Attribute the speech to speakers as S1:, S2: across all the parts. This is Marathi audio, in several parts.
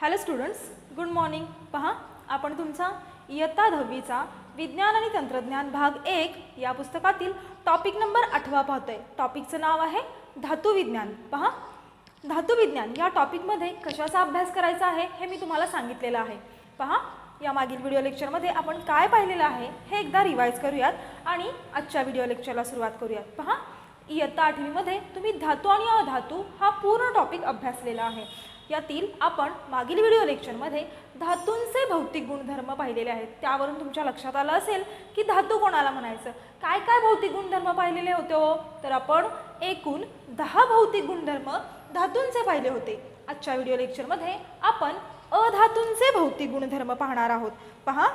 S1: Hello students, good morning. पहा, आपण तुमचा इयत्ता 10वीचा विज्ञान आणि तंत्रज्ञान भाग 1 या पुस्तकातील टॉपिक नंबर 8 पाहतोय. टॉपिकचं नाव आहे धातुविज्ञान. पहा, धातुविज्ञान या टॉपिकमध्ये कशाचा अभ्यास करायचा आहे हे मी तुम्हाला सांगितलेलं आहे. पहा, या मागील व्हिडिओ लेक्चरमध्ये आपण काय पाहिलेलं आहे हे एकदा रिवाइज करूयात आणि आजच्या व्हिडिओ लेक्चरला सुरुवात करूयात. पहा, इयत्ता 8वीमध्ये तुम्ही धातू आणि अधातू हा पूर्ण टॉपिक अभ्यासलेला आहे. यातील आपण मागील व्हिडिओ लेक्चरमध्ये धातूंचे भौतिक गुणधर्म पाहिलेले आहेत. त्यावरून तुमच्या लक्षात आलं असेल की धातू कोणाला म्हणायचं. काय काय भौतिक गुणधर्म पाहिलेले होते हो? तर आपण एकूण 10 भौतिक गुणधर्म धातूंचे पाहिले होते. आजच्या व्हिडिओ लेक्चरमध्ये आपण अधातूंचे भौतिक गुणधर्म पाहणार आहोत. पहा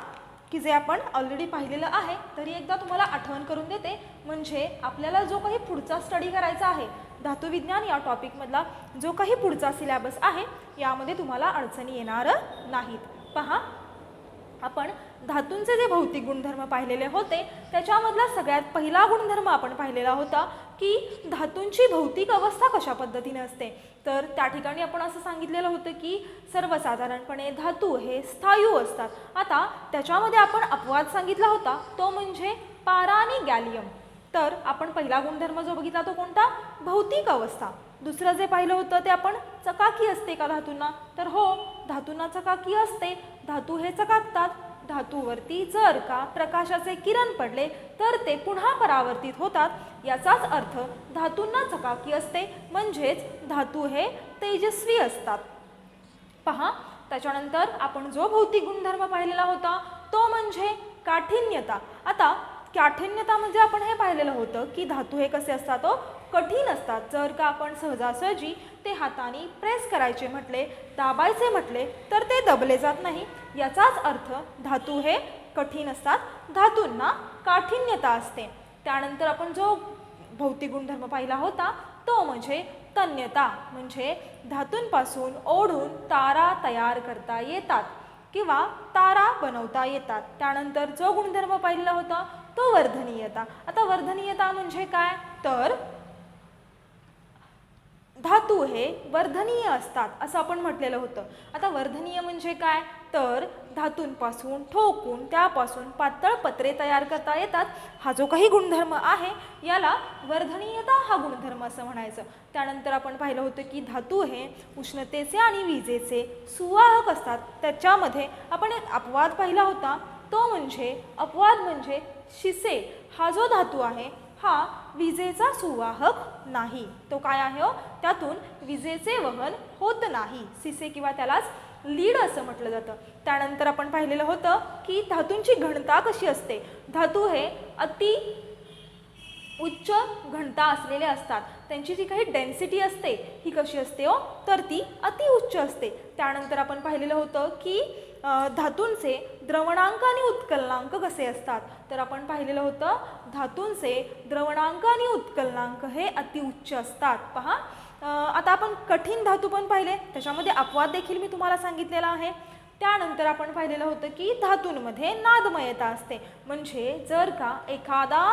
S1: की जे आपण ऑलरेडी पाहिलेलं आहे तरी एकदा तुम्हाला आठवण करून देते, म्हणजे आपल्याला जो काही पुढचा स्टडी करायचा आहे धातुविज्ञान या टॉपिकमधला जो काही पुढचा सिलेबस आहे यामध्ये तुम्हाला अडचणी येणार नाहीत. पहा, आपण धातूंचे जे भौतिक गुणधर्म पाहिलेले होते त्याच्यामधला सगळ्यात पहिला गुणधर्म आपण पाहिलेला होता की धातूंची भौतिक अवस्था कशा पद्धतीने असते. तर त्या ठिकाणी आपण असं सांगितलेलं होतं की सर्वसाधारणपणे धातू हे स्थायू असतात. आता त्याच्यामध्ये आपण अपवाद सांगितला होता, तो म्हणजे पारा आणि गॅलियम. तर आपण पहिला गुणधर्म जो बघितला तो कोणता? भौतिक अवस्था. दुसरं जे पाहिलं होतं ते आपण चकाकी असते का धातूंना? तर हो, धातूंना चकाकी असते. धातू हे चकाकतात. धातूवरती जर का प्रकाशाचे किरण पडले तर ते पुन्हा परावर्तित होतात. याचाच अर्थ धातूंना चकाकी असते, म्हणजेच धातू हे तेजस्वी असतात. पहा, त्याच्यानंतर आपण जो भौतिक गुणधर्म पाहिलेला होता तो म्हणजे काठिन्यता. आता काठिन्यता म्हणजे आपण हे पाहिलेलं होतं की धातू हे कसे असतात? तो कठीण असतात. जर का आपण सहजासहजी ते हाताने प्रेस करायचे म्हटले, दाबायचे म्हटले तर ते दबले जात नाही. याचाच अर्थ धातू हे कठीण असतात, धातूंना काठिन्यता असते. त्यानंतर आपण जो भौतिक गुणधर्म पाहिला होता तो म्हणजे तन्यता, म्हणजे धातूंपासून ओढून तारा तयार करता येतात किंवा तारा बनवता येतात. त्यानंतर जो गुणधर्म पाहिलेला होता तो वर्धनीयता. आता वर्धनीयता म्हणजे काय? तर धातू हे वर्धनीय असतात असं आपण म्हटलेलं होतं. आता वर्धनीय म्हणजे काय? तर धातूंपासून ठोकून त्यापासून पातळ पत्रे तयार करता येतात. हा जो काही गुणधर्म आहे याला वर्धनीयता हा गुणधर्म असं म्हणायचं. त्यानंतर आपण पाहिलं होतं की धातू हे उष्णतेचे आणि विजेचे सुवाहक असतात. त्याच्यामध्ये आपण एक अपवाद पाहिला होता, तो म्हणजे अपवाद म्हणजे शिसे. हा जो धातू आहे हा विजेचा सुवाहक नाही. तो काय आहे हो? त्यातून विजेचे वहन होत नाही. शिसे किंवा त्यालाच लीड असं म्हटलं जातं. त्यानंतर आपण पाहिलेलं होतं की धातूंची घनता कशी असते. धातू हे अति उच्च घनता असलेले असतात. त्यांची जी काही डेन्सिटी असते ही कशी असते हो? तर ती अति उच्च असते. त्यानंतर आपण पाहिलेलं होतं की धातूंचे द्रवणांक आणि उत्कलनांक कसे असतात. तर आपण पाहिलेलं होतं धातूंचे द्रवणांक आणि उत्कलनांक हे अतिउच्च असतात. पहा, आता आपण कठीण धातू पण पाहिले, त्याच्यामध्ये अपवाद देखील मी तुम्हाला सांगितलेला आहे. त्यानंतर आपण पाहिलेलं होतं की धातूंमध्ये नादमयता असते, म्हणजे जर का एखादा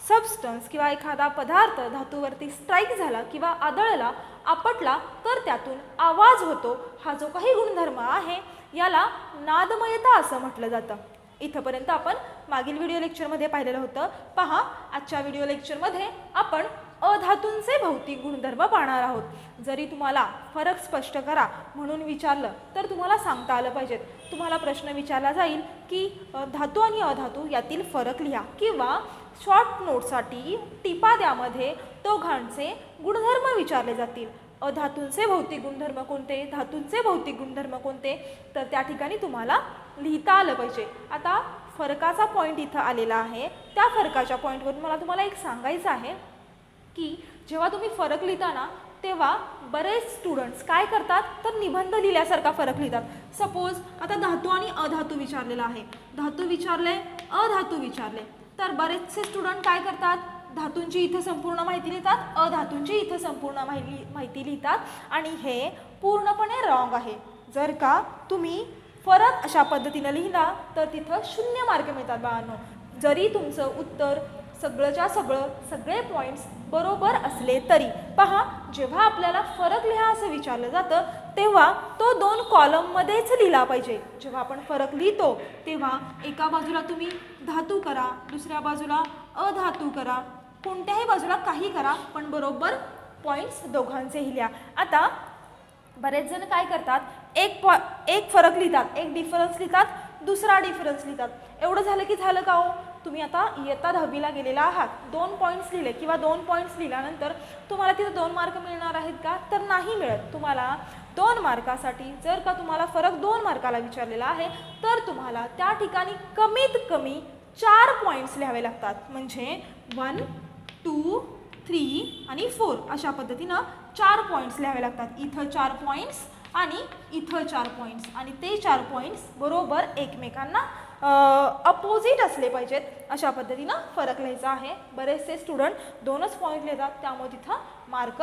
S1: सबस्टन्स किंवा एखादा पदार्थ धातूवरती स्ट्राईक झाला किंवा आदळला, आपटला तर त्यातून आवाज होतो. हा जो काही गुणधर्म आहे याला नादमयता असं म्हटलं जातं. इथंपर्यंत आपण मागील व्हिडिओ लेक्चरमध्ये पाहिलेलं होतं. पहा, आजच्या व्हिडिओ लेक्चरमध्ये आपण अधातूंचे भौतिक गुणधर्म पाहणार आहोत. जरी तुम्हाला फरक स्पष्ट करा म्हणून विचारलं तर तुम्हाला सांगता आलं पाहिजे. तुम्हाला प्रश्न विचारला जाईल की धातू आणि अधातू यातील फरक लिहा किंवा शॉर्ट नोटसाठी टिपा द्यामध्ये दोघांचे गुणधर्म विचारले जातील. अधातूंचे भौतिक गुणधर्म कोणते, धातूंचे भौतिक गुणधर्म कोणते, तर त्या ठिकाणी तुम्हाला लिहिता आलं पाहिजे. आता फरकाचा पॉईंट इथं आलेला आहे. त्या फरकाच्या पॉईंटवरून मला तुम्हाला एक सांगायचं आहे की जेव्हा तुम्ही फरक लिहिता तेव्हा बरेच स्टुडंट्स काय करतात तर निबंध लिहिल्यासारखा फरक लिहितात. सपोज आता धातू आणि अधातू विचारलेला आहे, धातू विचारले, अधातू विचारले, तर बरेचसे स्टुडंट काय करतात, धातूंची इथं संपूर्ण माहिती लिहितात, अधातूंची इथं संपूर्ण माहिती लिहितात आणि हे पूर्णपणे रॉंग आहे. जर का तुम्ही फरक अशा पद्धतीने लिहिला तर तिथं 0 मार्क मिळतात बाळांनो. जरी तुमचं उत्तर सगळे पॉईंट्स बरोबर असले तरी. पहा, जेव्हा आपल्याला फरक लिहा असं विचारलं जातं तेव्हा तो 2 कॉलममध्येच लिहिला पाहिजे. जेव्हा आपण फरक लिहितो तेव्हा एका बाजूला तुम्ही धातू करा, दुसऱ्या बाजूला अधातू करा, कोणत्याही बाजूला काही करा, पण बरोबर पॉईंट्स दोघांचेही लिहा. आता बरेच जण काय करतात, एक फरक लिहितात, एक डिफरन्स लिहितात, दुसरा डिफरन्स लिहितात. एवढं झालं की झालं का हो? तुम्ही आता इयत्ता 10वीला गेलेला आहात, 2 पॉईंट्स लिहिले किंवा 2 पॉईंट्स लिहिल्यानंतर तुम्हाला तिथे 2 मार्क मिळणार आहेत का? तर नाही मिळत. तुम्हाला 2 मार्कासाठी जर का तुम्हाला फरक 2 मार्काला विचारलेला आहे तर तुम्हाला त्या ठिकाणी कमीत कमी 4 पॉईंट्स लिहावे लागतात. म्हणजे 1, 2, 3 आणि 4 अशा पद्धतीनं 4 पॉईंट्स लिहावे लागतात. इथं 4 पॉईंट्स आणि इथं 4 पॉईंट्स आणि ते 4 पॉईंट्स बरोबर एकमेकांना अपोजिट असले पाहिजेत. अशा पद्धतीनं फरक लिहायचा आहे. बरेचसे स्टुडंट 2च पॉईंट लिहितात, त्यामुळे तिथं मार्क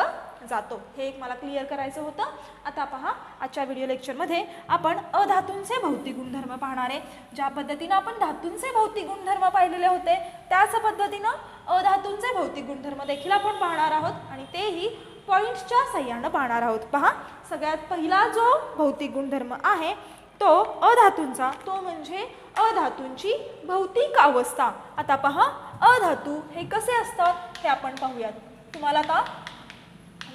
S1: जातो. हे एक मला क्लिअर करायचं होतं. आता पहा, आजच्या व्हिडिओ लेक्चरमध्ये आपण अधातूंचे भौतिक गुणधर्म पाहणार आहे. ज्या पद्धतीनं आपण धातूंचे भौतिक गुणधर्म पाहिलेले होते त्याच पद्धतीनं अधातूंचे भौतिक गुणधर्म देखील आपण पाहणार आहोत आणि तेही पॉईंट्सच्या सहाय्यानं पाहणार आहोत. पहा, सगळ्यात पहिला जो भौतिक गुणधर्म आहे तो अधातूंचा, तो म्हणजे अधातूंची भौतिक अवस्था. आता पहा, अधातू हे कसे असतात हे आपण पाहूयात. तुम्हाला आता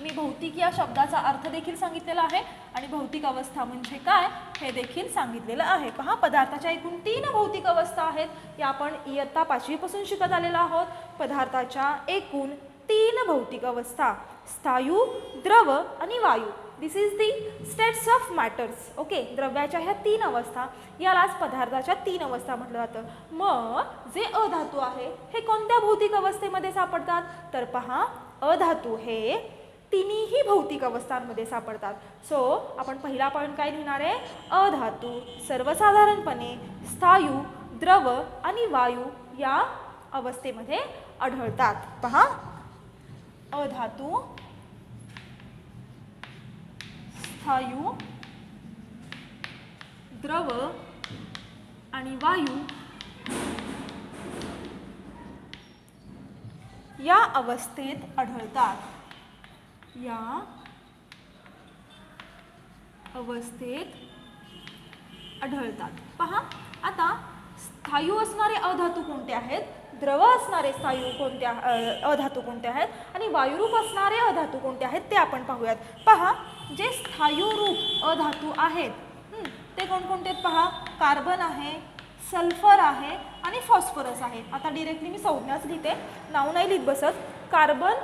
S1: मी भौतिक या शब्दाचा अर्थ देखील सांगितलेला आहे आणि भौतिक अवस्था म्हणजे काय हे देखील सांगितलेलं आहे. पहा, पदार्थाच्या एकूण 3 भौतिक अवस्था आहेत. या आपण इयत्ता 5वी पासून शिकत आलेलो आहोत. पदार्थाच्या एकूण 3 भौतिक अवस्था, स्थायू, द्रव आणि वायू. This is the states of matters. Okay, द्रव्याच्या ह्या 3 अवस्था, यालाच पदार्थाच्या 3 अवस्था म्हटलं जातं. मग जे अधातू आहे हे कोणत्या भौतिक अवस्थेमध्ये सापडतात? तर पहा, अधातू हे तिन्ही भौतिक अवस्थांमध्ये सापडतात. सो आपण पहिला पॉईंट काय लिहिणार आहे? अधातू सर्वसाधारणपणे स्थायू, द्रव आणि वायू या अवस्थेमध्ये आढळतात. पहा, अधातू स्थायू, द्रव आणि वायू या अवस्थेत आढळतात. या अवस्थेत आढळतात. पहा, आता स्थायू असणारे अधातू कोणते आहेत, द्रव असणारे स्थायू कोणते अधातू कोणते आहेत आणि वायुरूप असणारे अधातू कोणते आहेत ते आपण पाहूयात. पहा, जे स्थायू रूप अधातू आहेत ते कोणकोणते आहेत? पहा, कार्बन आहे, सल्फर आहे आणि फॉस्फरस आहे. आता डिरेक्टली मी संज्ञाच लिहिते, नाव नाही लिहित बसत. कार्बन,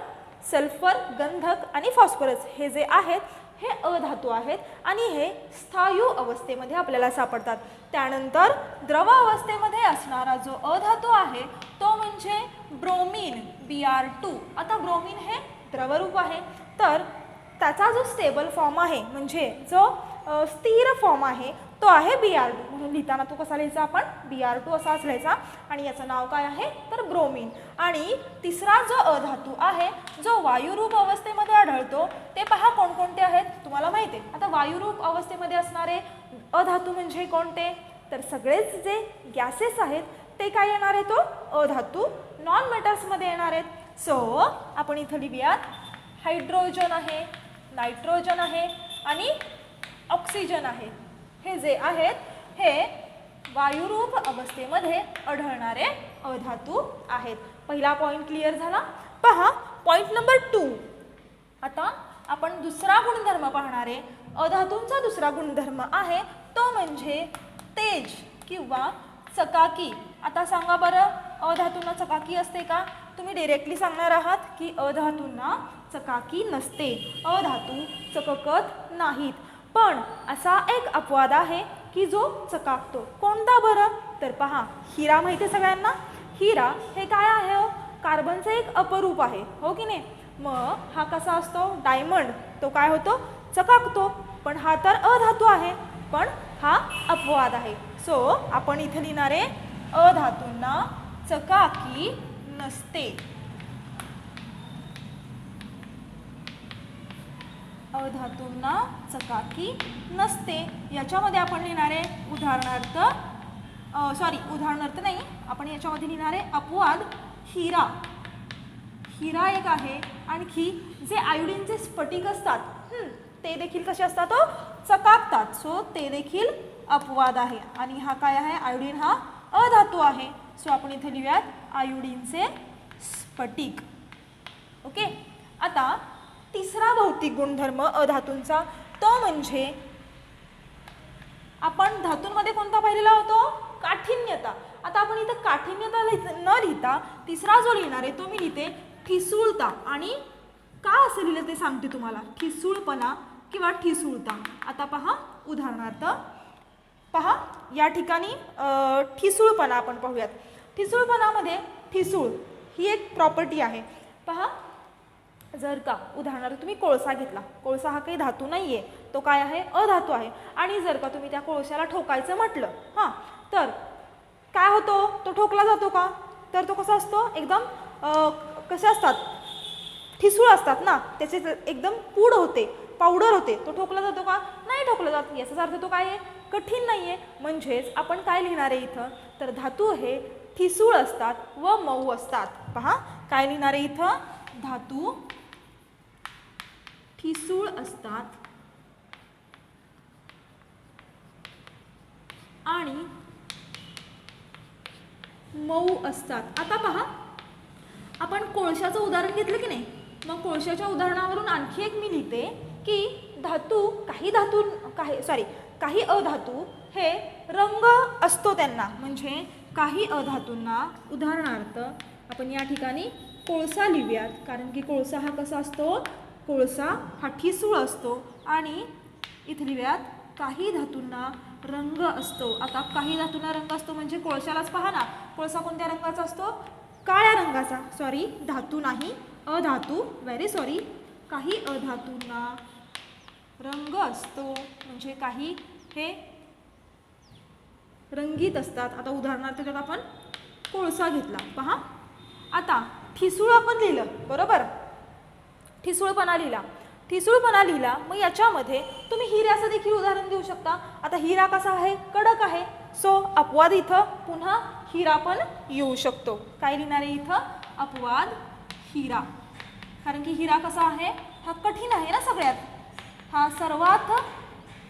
S1: सल्फर, गंधक आणि फॉस्फरस हे जे आहेत हे अधातू आहेत आणि हे स्थायू अवस्थेमध्ये आपल्याला सापडतात. त्यानंतर द्रव अवस्थेमध्ये असणारा जो अधातू आहे तो म्हणजे ब्रोमीन, Br2. आता ब्रोमीन हे द्रवरूप आहे, तर त्याचा जो स्टेबल फॉर्म आहे म्हणजे जो स्थिर फॉर्म आहे तो आहे Br2. म्हणून लिहिताना तो कसा लिहायचा आपण? Br2 असाच लिहायचा आणि याचं नाव काय आहे तर ब्रोमीन. आणि तिसरा जो अधातू आहे जो वायुरूप अवस्थेमध्ये आढळतो ते पहा कोणकोणते आहेत तुम्हाला माहिती आहे. आता वायुरूप अवस्थेमध्ये असणारे अधातू म्हणजे कोणते? तर सगळेच जे गॅसेस आहेत ते काय येणार आहे? तो अधातू नॉन मेटल्समध्ये येणार आहेत. सो आपण इथं लिहूयात, हायड्रोजन आहे, नायट्रोजन आहे आणि ऑक्सिजन आहे. हे जे आहेत हे वायुरूप अवस्थेमध्ये आढळणारे अधातू आहेत. पहिला पॉईंट क्लिअर झाला. पहा, पॉईंट नंबर 2. आता आपण दुसरा गुणधर्म पाहणार आहे. अधातूंचा दुसरा गुणधर्म आहे तो म्हणजे तेज किंवा चकाकी. आता सांगा बरं, अधातूंना चकाकी असते का? तुम्ही डायरेक्टली सांगणार आहात की अधातूंना चकाकी नसते, अधातू चककत नाहीत. पण असा एक अपवाद आहे की जो चकाकतो. कोणता बरं? तर पहा, हिरा माहिती आहे सगळ्यांना. हिरा हे काय आहे हो? कार्बनचं एक अपरूप आहे, हो की नाही? मग हा कसा असतो? डायमंड. तो काय होतो? चकाकतो. पण हा तर अधातू आहे, पण हा अपवाद आहे. सो आपण इथे लिहिणार आहे अधातूंना चकाकी नसते. अधातूंना चकाकी नसते. याच्यामध्ये आपण लिहिणार आहे उदाहरणार्थ, उदाहरणार्थ नाही, आपण याच्यामध्ये लिहिणार आहे अपवाद हिरा. हिरा एक आहे. आणखी जे आयोडीनचे स्फटिक असतात ते देखील कसे असतात हो, चकाकतात. सो ते देखील अपवाद आहे. आणि हा काय आहे, आयोडीन हा अधातू आहे. सो आपण इथे लिहूयात आयोडीनचे स्फटिक. ओके. आता तिसरा भौतिक गुणधर्म अधातूंचा तो म्हणजे आपण धातूंमध्ये कोणता पाहिलेला होतो, काठिन्यता. आता आपण इथं काठिन्यता न लिहिता तिसरा जो लिहिणार आहे तो मी लिहिते ठिसूळता. आणि का असं लिहिलं ते सांगते तुम्हाला. ठिसूळपणा किंवा ठिसूळता. आता पहा उदाहरणार्थ पहा या ठिकाणी ठिसूळपणा आपण पाहूयात. ठिसूळपणामध्ये ठिसूळ ही एक प्रॉपर्टी आहे. पहा जर का उदाहरणार्थ तुम्ही कोळसा घेतला, कोळसा हा काही धातू नाही आहे, तो काय आहे, अधातू आहे. आणि जर का तुम्ही त्या कोळशाला ठोकायचं म्हटलं तर काय होतो, तो ठोकला जातो का, तर तो कसा असतो, एकदम कसे असतात, ठिसूळ असतात ना, त्याचे एकदम पूड होते, पावडर होते. तो ठोकला जातो का, नाही ठोकला जात. याचाच अर्थ तो काय आहे, कठीण नाही आहे. म्हणजेच आपण काय लिहिणार आहे इथं, तर धातू हे ठिसूळ असतात व मऊ असतात. पहा काय लिहिणार आहे इथं, धातू ठिसूळ असतात आणि मऊ असतात. आता पहा आपण कोळशाचं उदाहरण घेतलं की नाही, मग कोळशाच्या उदाहरणावरून आणखी एक मी लिहिते की काही अधातू हे रंग असतो त्यांना. म्हणजे काही अधातूंना उदाहरणार्थ आपण या ठिकाणी कोळसा लिहूयात, कारण की कोळसा हा कसा असतो, कोळसा हा ठिसूळ असतो. आणि इथे लिहूयात काही धातूंना रंग असतो. आता काही धातूंना रंग असतो म्हणजे कोळशालाच पहा ना, कोळसा कोणत्या रंगाचा असतो, काळ्या रंगाचा. सॉरी, धातू नाही, अधातू, व्हेरी सॉरी. काही अधातूंना रंग असतो म्हणजे काही हे रंगीत असतात. आता उदाहरणार्थ त्यात आपण कोळसा घेतला. पहा आता ठिसूळ आपण लिहिलं, बरोबर, ठिसूळपणा लिहिला. मग याच्यामध्ये तुम्ही हिऱ्याचं देखील उदाहरण देऊ शकता. आता हिरा कसा आहे, कडक आहे. सो अपवाद इथं पुन्हा हिरा पण येऊ शकतो. काय लिहिणार आहे इथं, अपवाद हिरा. कारण की हिरा कसा आहे, हा कठीण आहे ना, सगळ्यात हा सर्वात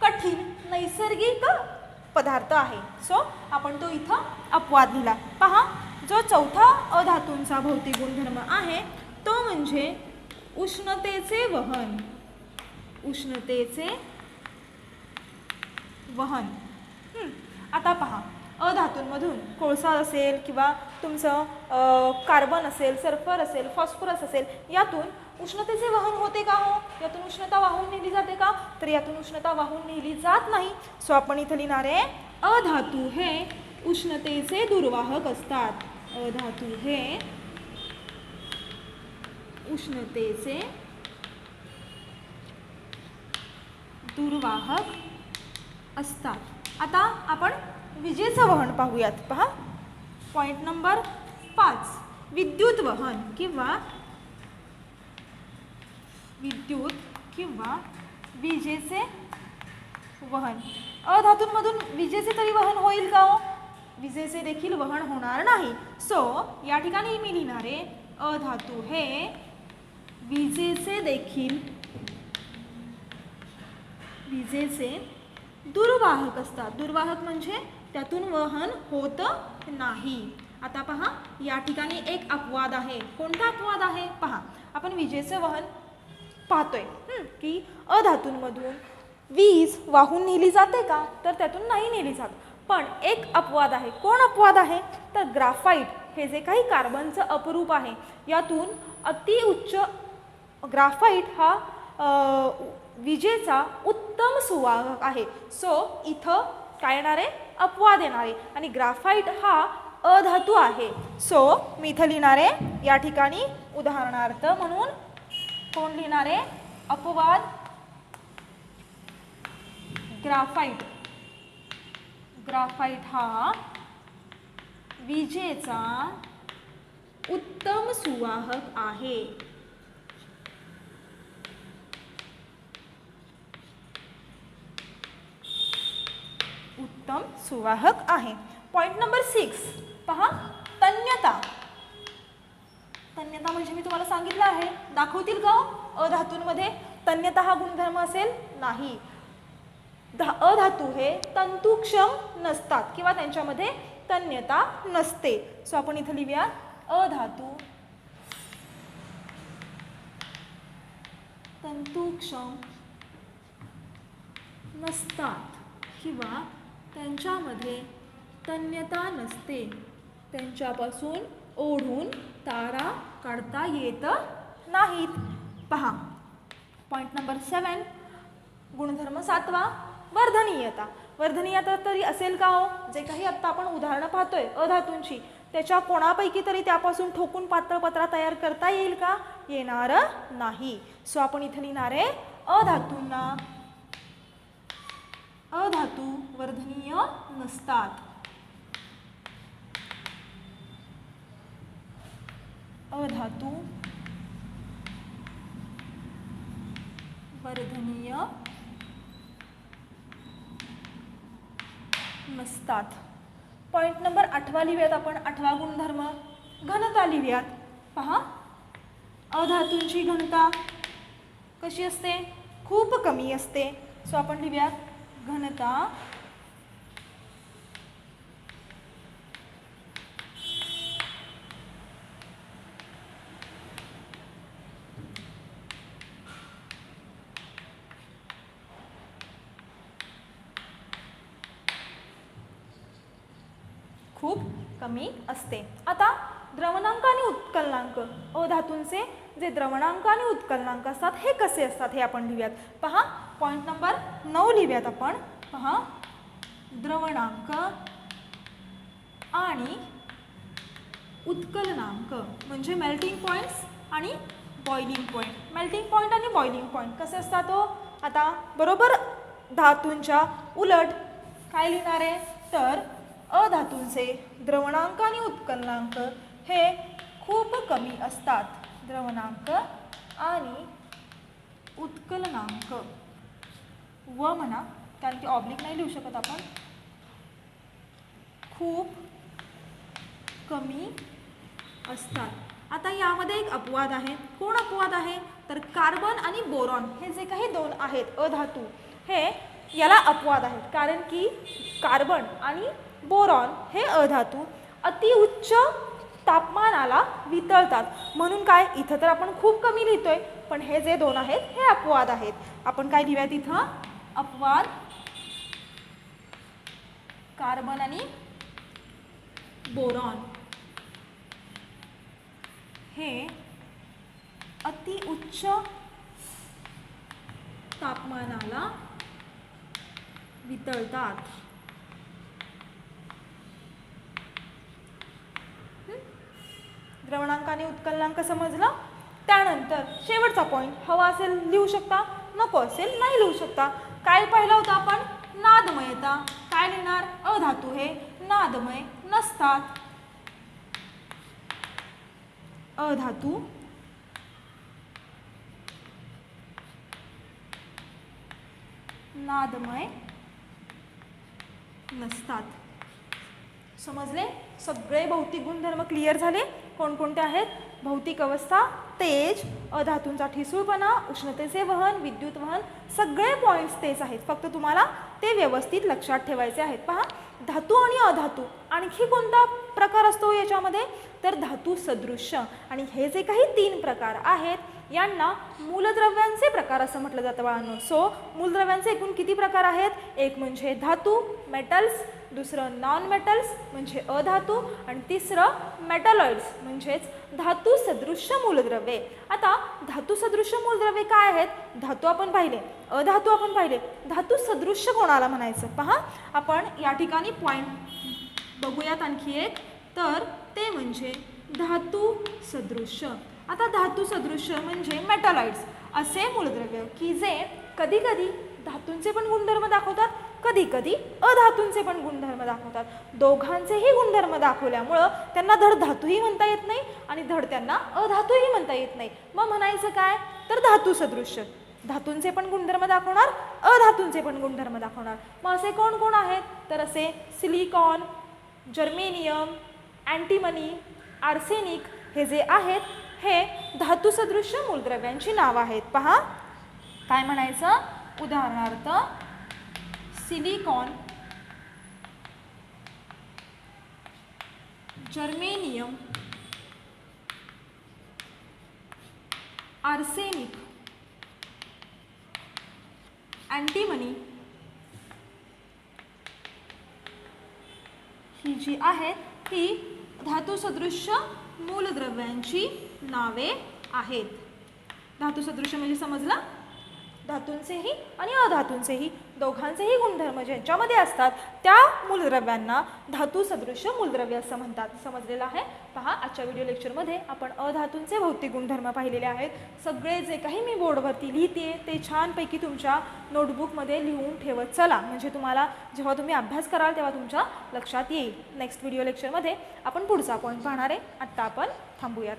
S1: कठीण नैसर्गिक पदार्थ आहे. सो आपण तो इथं अपवाद लिहिला. पहा जो चौथा अधातूंचा भौतिक गुणधर्म आहे तो म्हणजे उष्णतेचे वहन. आता पहा अधातूंमधून कोळसा असेल किंवा तुमचं कार्बन असेल, सल्फर असेल, फॉस्फरस असेल, यातून उष्णतेचे वहन होते का हो, यातून उष्णता वाहून नेली जाते का, तर यातून उष्णता वाहून नेली जात नाही. सो आपण इथं लिहिणार आहे अधातू हे उष्णतेचे दुर्वाहक असतात. अधातू हे उष्णतेचे दुर्वाहक असतात. आता आपण विजेचं वहन पाहूयात. पहा पॉइंट नंबर 5, विद्युत वहन किंवा विजेचे वहन. अधातूंमधून विजेचे तरी वहन होईल का हो, विजेचे देखील वहन होणार नाही. सो या ठिकाणी मी लिहिणार आहे अधातू हे विजेचे दुर्वाहक असतात. दुर्वाहक म्हणजे त्यातून वहन होत नाही. आता पहा या ठिकाणी एक अपवाद आहे. कोणता अपवाद आहे, पहा आपण विजेचे वहन पाहतोय की अधातूंमधून वीज वाहून नेली जाते का, तर त्यातून नाही नेली जात. पण एक अपवाद आहे. कोण अपवाद आहे, तर ग्राफाईट हे जे काही कार्बनचं अपरूप आहे, यातून अतिउच्च ग्राफाईट हा विजेचा उत्तम सुवाहक आहे. सो इथं काय येणार आहे, अपवाद येणार आहे. आणि ग्राफाईट हा अधातू आहे. सो मी इथं लिहिणार आहे या ठिकाणी उदाहरणार्थ म्हणून कोण लिहिणार आहे, अपवाद ग्राफाईट. ग्राफाईट हा विजेचा उत्तम सुवाहक आहे. उत्तम सुवाहक आहे. पॉइंट नंबर 6 पहा, तन्यता. तन्यता म्हणजे मी तुम्हाला सांगितलं आहे, दाखवतील का अधातूंमध्ये तन्यता हा गुणधर्म असेल? नाही. अधातू हे तंतुक्षम नसतात किंवा त्यांच्यामध्ये तन्यता नसते. सो आपण इथे लिहूया अधातू तंतुक्षम नसतात किंवा त्यांच्यामध्ये तन्यता नसते, त्यांच्यापासून ओढून तारा काढता येत नाहीत. पहा पॉईंट नंबर 7, गुणधर्म 7वा वर्धनीयता. वर्धनीयता तरी असेल का हो? जे काही आत्ता आपण उदाहरणं पाहतोय अधातूंची, त्याच्या कोणापैकी तरी त्यापासून ठोकून पातळ पत्रा तयार करता येईल का? येणार नाही. सो आपण इथे लिहिणार आहे अधातूंना अधातू वर्धनीय नसतात. अधातू वर्धनीय नसतात. पॉईंट नंबर 8 लिहूयात आपण. 8वा गुणधर्म घनता लिहूयात. पहा अधातूंची घनता कशी असते? खूप कमी असते. सो आपण लिहूयात घनता खूप कमी असते. आता द्रवणांक आणि उत्कलनांक, अधातूंचे जे द्रवणांक आणि उत्कलनांक असतात हे कसे असतात हे आपण लिहूयात. पहा पॉईंट नंबर 9 लिहूयात आपण. पहा द्रवणांक आणि उत्कलनांक म्हणजे मेल्टिंग पॉईंट्स आणि बॉइलिंग पॉईंट. मेल्टिंग पॉईंट आणि बॉइलिंग पॉईंट कसे असतात हो? आता बरोबर धातूंच्या उलट काय लिहिणार आहे? तर अधातूंचे द्रवणांक आणि उत्कलनांक हे खूप कमी असतात. द्रवणांक आणि उत्कलनांक व म्हणा, कारण की ऑब्लिक नाही लिहू शकत आपण, खूप कमी असतात. आता यामध्ये एक अपवाद आहे. कोण अपवाद आहे? तर कार्बन आणि बोरॉन हे जे काही दोन आहेत अधातू, हे याला अपवाद आहेत. कारण की कार्बन आणि बोरॉन हे अधातू अतिउच्च तापमानाला वितळतात. म्हणून काय इथं तर आपण खूप कमी लिहितोय, पण हे जे दोन आहेत हे अपवाद आहेत. आपण काय लिहूयात इथं? अपवाद कार्बन आणि बोरॉन हे अतिउच्च तापमानाला वितळतात. द्रवणांक आणि उत्कलनांक समजलं. त्यानंतर शेवटचा पॉईंट हवा असेल लिहू शकता, नको असेल नाही लिहू शकता. काय पाहिलं होतं आपण? नादमयता. काय लिहिणार? अधातू हे नादमय नसतात. अधातू नादमय नसतात. समजले? सगळे भौतिक गुणधर्म क्लिअर झाले. कोणकोणते आहेत? भौतिक अवस्था, तेज, अधातूंचा ठिसूळपणा, उष्णतेचे वहन, विद्युत वहन, सगळे पॉईंट्स तेच आहेत. फक्त तुम्हाला ते व्यवस्थित लक्षात ठेवायचे आहेत. पहा धातू आणि अधातू आणखी कोणता प्रकार असतो याच्यामध्ये? तर धातू सदृश्य. आणि हे जे काही 3 प्रकार आहेत यांना मूलद्रव्यांचे प्रकार असं म्हटलं जातं बाळांनो. सो मूलद्रव्यांचे एकूण किती प्रकार आहेत? एक म्हणजे धातू मेटल्स, दुसरं नॉन मेटल्स म्हणजे अधातू, आणि तिसरं मेटलॉइड्स म्हणजेच धातू सदृश्य मूलद्रव्ये. आता धातू सदृश्य मूलद्रव्ये काय आहेत? धातू आपण पाहिले, अधातू आपण पाहिले, धातू सदृश्य कोणाला म्हणायचं? पहा आपण या ठिकाणी पॉईंट बघूयात आणखी एक. तर ते म्हणजे धातू सदृश्य. आता धातू सदृश्य म्हणजे मेटलॉइड्स असे मूलद्रव्य की जे कधी कधी धातूंचे पण गुणधर्म दाखवतात, कधी कधी अधातूंचे पण गुणधर्म दाखवतात. दोघांचेही गुणधर्म दाखवल्यामुळं त्यांना धड धातूही म्हणता येत नाही आणि धड त्यांना अधातूही म्हणता येत नाही. मग म्हणायचं काय? तर धातू सदृश्य. धातूंचे पण गुणधर्म दाखवणार, अधातूंचे पण गुणधर्म दाखवणार. मग असे कोण कोण आहेत? तर असे सिलिकॉन, जर्मेनियम, अँटीमनी, आर्सेनिक हे जे आहेत हे धातुसदृश्य मूलद्रव्यांची नावं आहेत. पहा काय म्हणायचं, उदाहरणार्थ सिलिकॉन, जर्मेनियम, आर्सेनिक, अँटीमनी ही जी आहेत ही धातुसदृश्य मूलद्रव्यांची नावे आहेत. धातुसदृश्य म्हणजे समजलं, धातूंचेही आणि अधातूंचेही दोघांचेही गुणधर्म ज्यांच्यामध्ये असतात त्या मूलद्रव्यांना धातुसदृश्य मूलद्रव्य असं म्हणतात. समजलेलं आहे. पहा आजच्या व्हिडिओ लेक्चरमध्ये आपण अधातूंचे भौतिक गुणधर्म पाहिलेले आहेत. सगळे जे काही मी बोर्डवरती लिहिते ते छानपैकी तुमच्या नोटबुकमध्ये लिहून ठेवत चला, म्हणजे तुम्हाला जेव्हा तुम्ही अभ्यास कराल तेव्हा तुमच्या लक्षात येईल. नेक्स्ट व्हिडिओ लेक्चरमध्ये आपण पुढचा पॉईंट पाहणार आहे. आत्ता आपण थांबूयात.